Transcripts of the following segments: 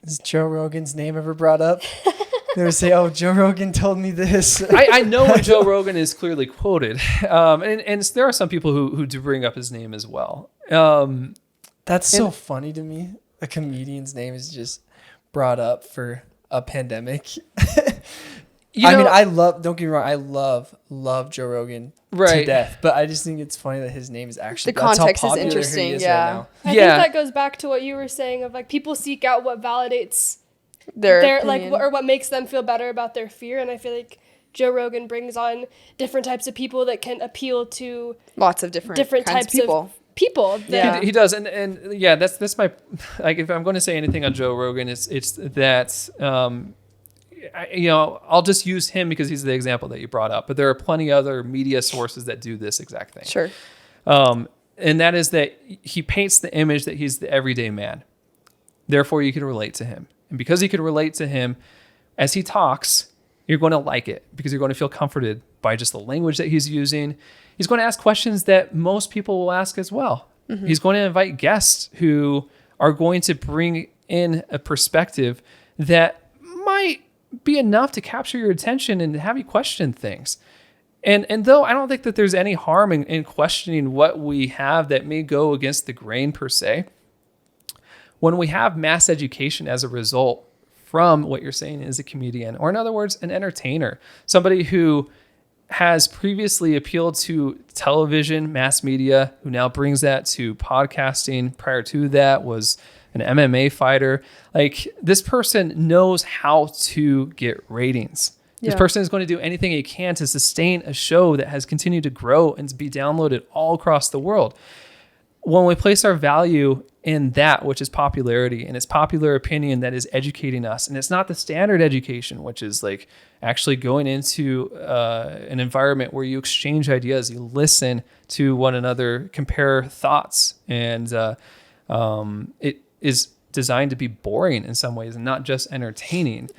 Is Joe Rogan's name ever brought up? They would say, "Oh, Joe Rogan told me this." I know when Joe Rogan is clearly quoted, and there are some people who do bring up his name as well. That's so funny to me. A comedian's name is just brought up for a pandemic. Don't get me wrong, I love Joe Rogan to death, but I just think it's funny that his name is actually, the context is interesting. Right now. I think that goes back to what you were saying of like people seek out what validates their like, or what makes them feel better about their fear. And I feel like Joe Rogan brings on different types of people that can appeal to lots of different types of people. He does. And yeah, that's my, like, if I'm going to say anything on Joe Rogan, it's that, I'll just use him because he's the example that you brought up, but there are plenty other media sources that do this exact thing. Sure. And that is that he paints the image that he's the everyday man. Therefore, you can relate to him. And because you can relate to him as he talks, you're going to like it because you're going to feel comforted by just the language that he's using. He's going to ask questions that most people will ask as well. Mm-hmm. He's going to invite guests who are going to bring in a perspective that might be enough to capture your attention and have you question things. And though I don't think that there's any harm in questioning what we have that may go against the grain per se, when we have mass education as a result from what you're saying is a comedian, or in other words, an entertainer, somebody who has previously appealed to television, mass media, who now brings that to podcasting. Prior to that was an MMA fighter. Like, this person knows how to get ratings. This person is going to do anything he can to sustain a show that has continued to grow and to be downloaded all across the world. When we place our value in that, which is popularity, and it's popular opinion that is educating us, and it's not the standard education, which is like actually going into an environment where you exchange ideas, you listen to one another, compare thoughts, and it is designed to be boring in some ways and not just entertaining.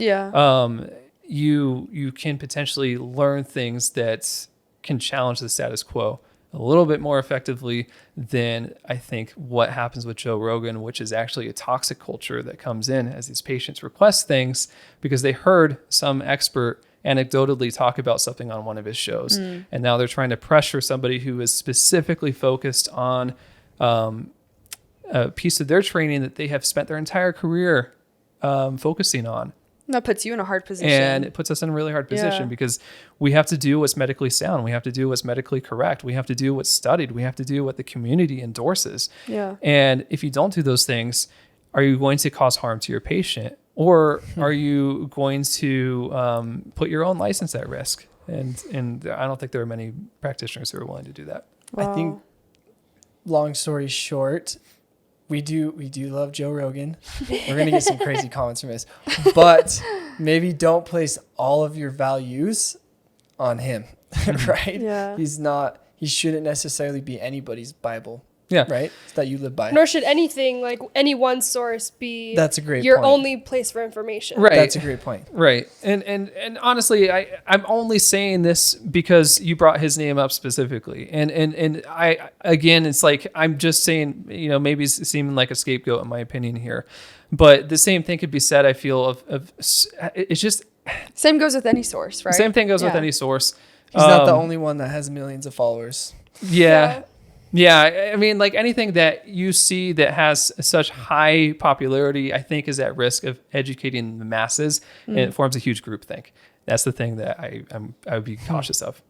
You can potentially learn things that can challenge the status quo a little bit more effectively than I think what happens with Joe Rogan, which is actually a toxic culture that comes in as these patients request things because they heard some expert anecdotally talk about something on one of his shows. And now they're trying to pressure somebody who is specifically focused on a piece of their training that they have spent their entire career focusing on. That puts you in a hard position. And it puts us in a really hard position because we have to do what's medically sound. We have to do what's medically correct. We have to do what's studied. We have to do what the community endorses. And if you don't do those things, are you going to cause harm to your patient? Or are you going to put your own license at risk? And I don't think there are many practitioners who are willing to do that. I think, long story short, we do love Joe Rogan. We're going to get some crazy comments from this. But maybe don't place all of your values on him, right? Yeah. He shouldn't necessarily be anybody's Bible. Yeah. Right? That you live by. Nor should anything, like any one source, be That's a great your point. only place for information. Right. That's a great point. Right. And honestly, I'm only saying this because you brought his name up specifically. And I, again, it's like, I'm just saying, maybe it's seeming like a scapegoat in my opinion here, but the same thing could be said, I feel, of it's just. Same goes with any source, right? Same thing goes with any source. He's not the only one that has millions of followers. Yeah, I mean, like anything that you see that has such high popularity, I think is at risk of educating the masses, and it forms a huge groupthink. That's the thing that I would be cautious of.